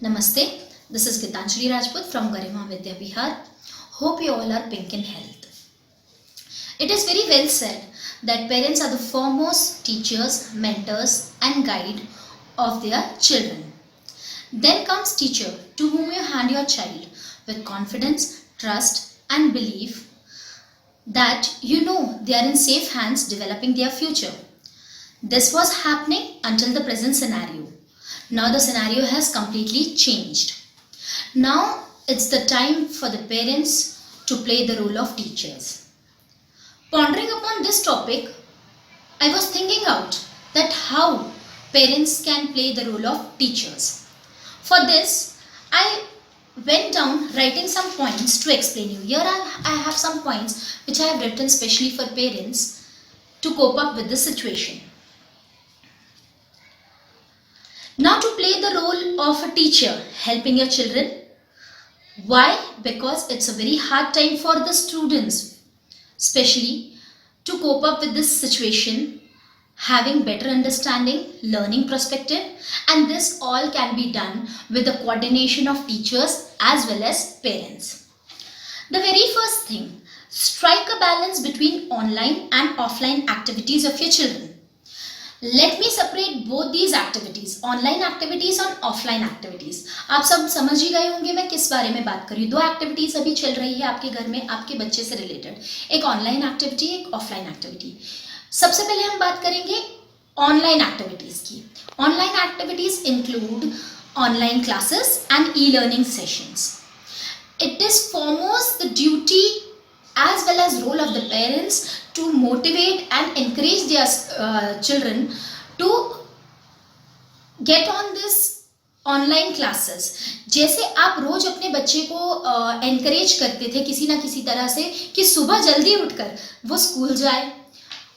Namaste, this is Gitanjali Rajput from Garima Vidya Bihar. Hope you all are pink in health. It is very well said that parents are the foremost teachers, mentors and guide of their children. Then comes teacher, to whom you hand your child with confidence, trust and belief that you know they are in safe hands developing their future. This was happening until the present scenario. Now the scenario has completely changed. Now it's the time for the parents to play the role of teachers. Pondering upon this topic, I was thinking out that how parents can play the role of teachers. For this, I went down writing some points to explain you. Here I have some points which I have written specially for parents to cope up with the situation. Now to play the role of a teacher helping your children. Why? Because it's a very hard time for the students, especially to cope up with this situation, having better understanding, learning perspective, and this all can be done with the coordination of teachers as well as parents. The very first thing, strike a balance between online and offline activities of your children. Let me separate both these activities, online activities और offline activities. आप सब समझ ही गए होंगे मैं किस बारे में बात कर रही हूँ. दो एक्टिविटीज अभी चल रही है आपके घर में आपके बच्चे से रिलेटेड, एक ऑनलाइन एक्टिविटी, एक ऑफलाइन एक्टिविटी. सबसे पहले हम बात करेंगे ऑनलाइन एक्टिविटीज की. Online activities include online classes and e learning sessions. It is foremost the duty as well as role of the parents to motivate and encourage their children to get on this online classes. जैसे आप रोज अपने बच्चे को encourage करते थे किसी ना किसी तरह से कि सुबह जल्दी उठकर वो स्कूल जाए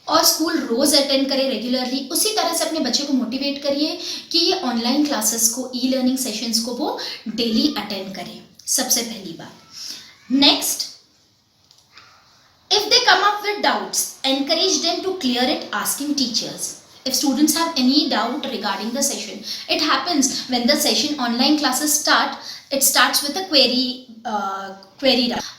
और स्कूल रोज अटेंड करे रेगुलरली, उसी तरह से अपने बच्चे को मोटिवेट करिए कि ये ऑनलाइन क्लासेस को, ई लर्निंग सेशंस को वो डेली अटेंड करे. सबसे पहली बात. Next, if they come up with doubts, encourage them to clear it asking teachers. If students have any doubt regarding the session, it happens when the session online classes start, it starts with a query.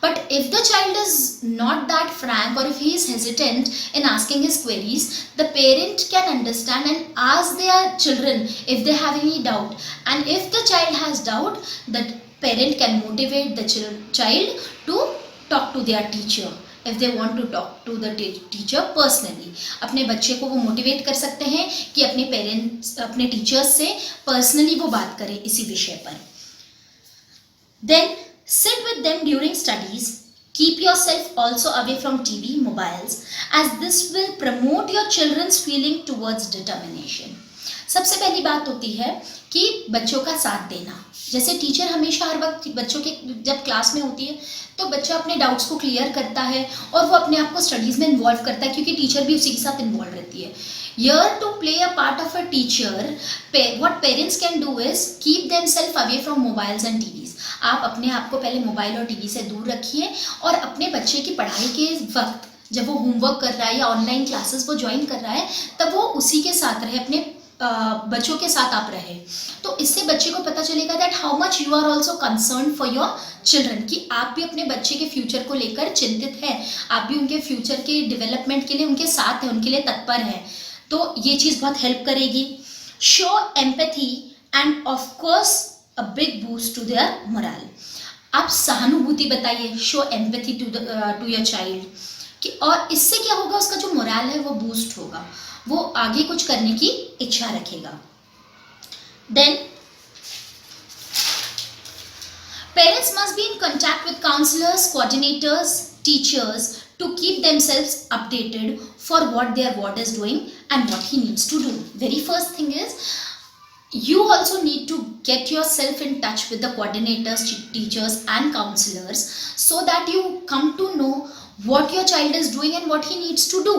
But if the child is not that frank or if he is hesitant in asking his queries, the parent can understand and ask their children if they have any doubt. And if the child has doubt, the parent can motivate the child to talk to their teacher. If they want to talk to the teacher personally, अपने बच्चे को वो motivate कर सकते हैं कि अपने parents, अपने टीचर्स से पर्सनली वो बात करें इसी विषय पर. Then sit with them during studies. Keep yourself also away from TV, mobiles, as this will promote your children's feeling towards determination. सबसे पहली बात होती है कि बच्चों का साथ देना. जैसे टीचर हमेशा हर वक्त बच्चों के जब क्लास में होती है तो बच्चा अपने डाउट्स को क्लियर करता है और वो अपने आप को स्टडीज़ में इन्वॉल्व करता है क्योंकि टीचर भी उसी के साथ इन्वॉल्व रहती है. Here to play a part of a teacher, what parents can do is keep themselves away from mobiles and TVs. आप अपने आप को पहले मोबाइल और टीवी से दूर रखिए और अपने बच्चे की पढ़ाई के वक्त जब वो होमवर्क कर रहा है या ऑनलाइन क्लासेस वो ज्वाइन कर रहा है तब वो उसी के साथ रहे, अपने बच्चों के साथ आप रहे. तो इससे बच्चे को पता चलेगा that how much you are also concern for your children, कि आप भी अपने बच्चे के फ्यूचर को लेकर चिंतित हैं, आप भी उनके फ्यूचर के डेवलपमेंट के लिए उनके साथ हैं, उनके लिए तत्पर हैं. तो ये चीज़ बहुत हेल्प करेगी. Show empathy and of course a big boost to their moral. आप सहानुभूति बताइए, show empathy to your child कि, और इससे क्या होगा, उसका जो मोरल है वो बूस्ट होगा, वो आगे कुछ करने की इच्छा रखेगा. Then parents must be in contact with counselors, coordinators, teachers to keep themselves updated for what their ward is doing and what he needs to do. Very first thing is you also need to get yourself in touch with the coordinators, teachers and counselors so that you come to know what your child is doing and what he needs to do.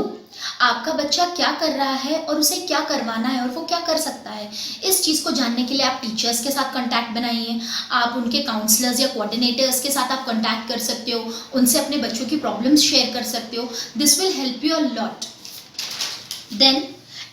आपका बच्चा क्या कर रहा है और उसे क्या करवाना है और वो क्या कर सकता है, इस चीज़ को जानने के लिए आप टीचर्स के साथ कांटेक्ट बनाइए, आप उनके काउंसलर्स या कोऑर्डिनेटर्स के साथ आप कांटेक्ट कर सकते हो, उनसे अपने बच्चों की प्रॉब्लम्स शेयर कर सकते हो. This will help you a lot. Then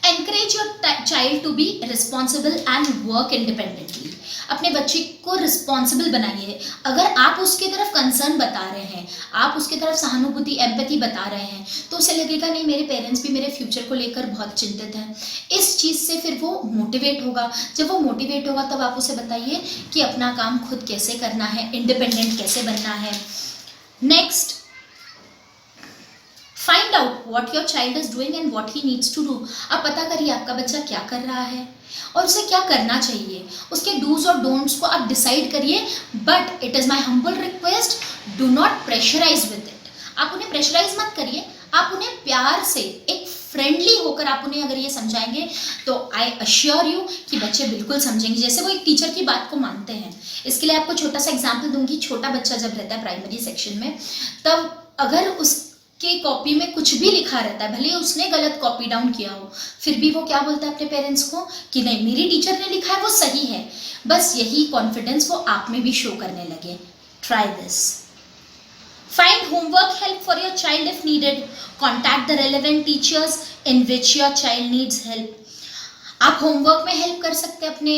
encourage your child to be responsible and work independently. अपने बच्चे को रिस्पॉन्सिबल बनाइए। अगर आप उसके तरफ कंसर्न बता रहे हैं, आप उसके तरफ सहानुभूति एम्पैथी बता रहे हैं, तो उसे लगेगा नहीं मेरे पेरेंट्स भी मेरे फ्यूचर को लेकर बहुत चिंतित हैं। इस चीज़ से फिर वो मोटिवेट होगा। जब वो मोटिवेट होगा तब आप उसे बताइए कि अपना काम खुद कैसे करना है, इंडिपेंडेंट कैसे बनना है। Next, find out what your child is doing and what he needs to do. आप पता करिए आपका बच्चा क्या कर रहा है और उसे क्या करना चाहिए। उसके डूज और डोंट्स को आप डिसाइड करिए, but it is my humble request, do not pressurise with it. आप उन्हें प्रेशराइज मत करिए, आप उन्हें प्यार से एक फ्रेंडली होकर आप उन्हें अगर ये समझाएंगे तो आई अश्योर यू कि बच्चे बिल्कुल समझेंगे, जैसे वो एक टीचर की बात को मानते हैं। इसके लिए आपको छोटा सा एग्जाम्पल दूंगी। छोटा बच्चा जब रहता है प्राइमरी सेक्शन में, तब अगर उसके कॉपी में कुछ भी लिखा रहता है, भले ही उसने गलत कॉपी डाउन किया हो, फिर भी वो क्या बोलता है अपने पेरेंट्स को कि नहीं मेरी टीचर ने लिखा है वो सही है। बस यही कॉन्फिडेंस वो आप में भी शो करने लगे। Try this. Find homework help for your child if needed. Contact the relevant teachers in which your child needs help. आप होमवर्क में हेल्प कर सकते हैं अपने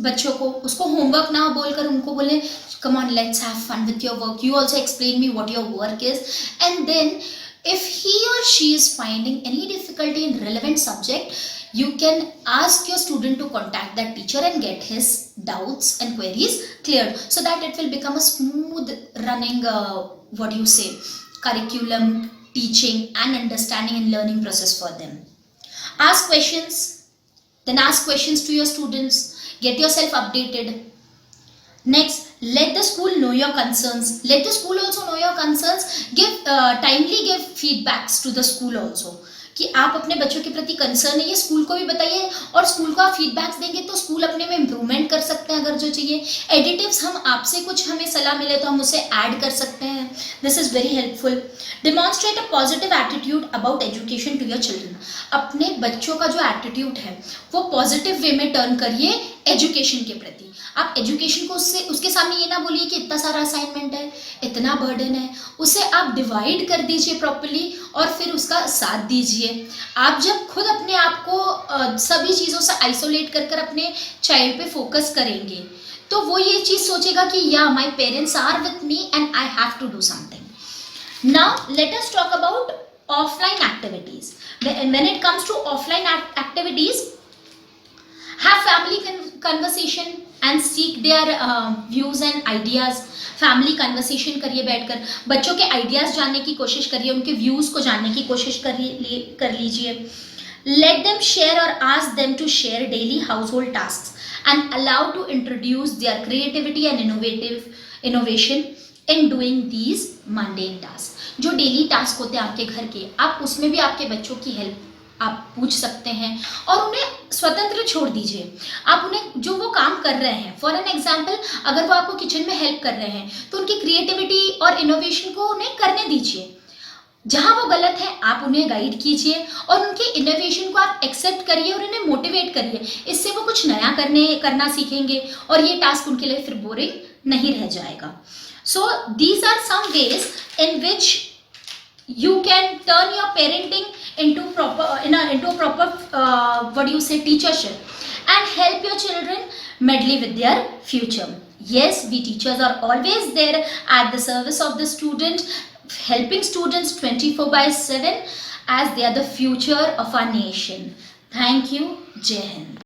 बच्चों को। उसको होमवर्क ना बोलकर उनको बोले come on let's have fun with your work. You also explain me what your work is. And then if he or she is finding any difficulty in relevant subject, you can ask your student to contact that teacher and get his doubts and queries cleared, so that it will become a smooth running curriculum, teaching and understanding and learning process for them. Ask questions, then ask questions to your students. Get yourself updated. Next, let the school know your concerns. Let the school also know your concerns. Timely give feedbacks to the school also कि आप अपने बच्चों के प्रति concern है, ये school को भी बताइए। और स्कूल को आप फीडबैक्स देंगे तो स्कूल अपने में इम्प्रूवमेंट कर सकते हैं अगर जो चाहिए। एडिटिव्स हम आपसे कुछ हमें सलाह मिले तो हम उसे ऐड कर सकते हैं। This is very helpful. Demonstrate a positive attitude about education to your children. अपने बच्चों का जो एटीट्यूड है वो पॉजिटिव वे में टर्न करिए एजुकेशन के प्रति। आप एजुकेशन को उसके सामने ये ना बोलिए कि इतना सारा असाइनमेंट है, इतना बर्डन है। उसे आप डिवाइड कर दीजिए प्रॉपर्ली और फिर उसका साथ दीजिए। आप जब खुद अपने आप को सभी चीज़ों से आइसोलेट कर अपने चाइल्ड पे फोकस करेंगे तो वो ये चीज़ सोचेगा कि yeah my parents are with me and I have to do something. Now let us talk about offline activities. When it comes to offline activities, have family conversation and seek their views and ideas. Family conversation करिए बैठकर, बच्चों के ideas जानने की कोशिश करिए, उनके views को जानने की कोशिश कर लीजिए। लेट देम शेयर और ask them to share daily household task and allow to introduce their creativity and innovation in doing these mundane task. जो डेली टास्क होते हैं आपके घर के, आप उसमें भी आपके बच्चों की हेल्प आप पूछ सकते हैं और उन्हें स्वतंत्र छोड़ दीजिए। आप उन्हें जो वो काम कर रहे हैं, फॉर एन एग्जाम्पल अगर वो आपको किचन में हेल्प कर रहे हैं तो उनकी क्रिएटिविटी और इनोवेशन को उन्हें करने दीजिए। जहाँ वो गलत है आप उन्हें गाइड कीजिए और उनके इनोवेशन को आप एक्सेप्ट करिए और उन्हें मोटिवेट करिए। इससे वो कुछ नया करना सीखेंगे और ये टास्क उनके लिए फिर बोरिंग नहीं रह जाएगा। So these are some ways in which you can turn your parenting into a proper teachership and help your children meddle with their future. Yes, we teachers are always there at the service of the student, helping students 24/7 as they are the future of our nation. Thank you. Jai Hind.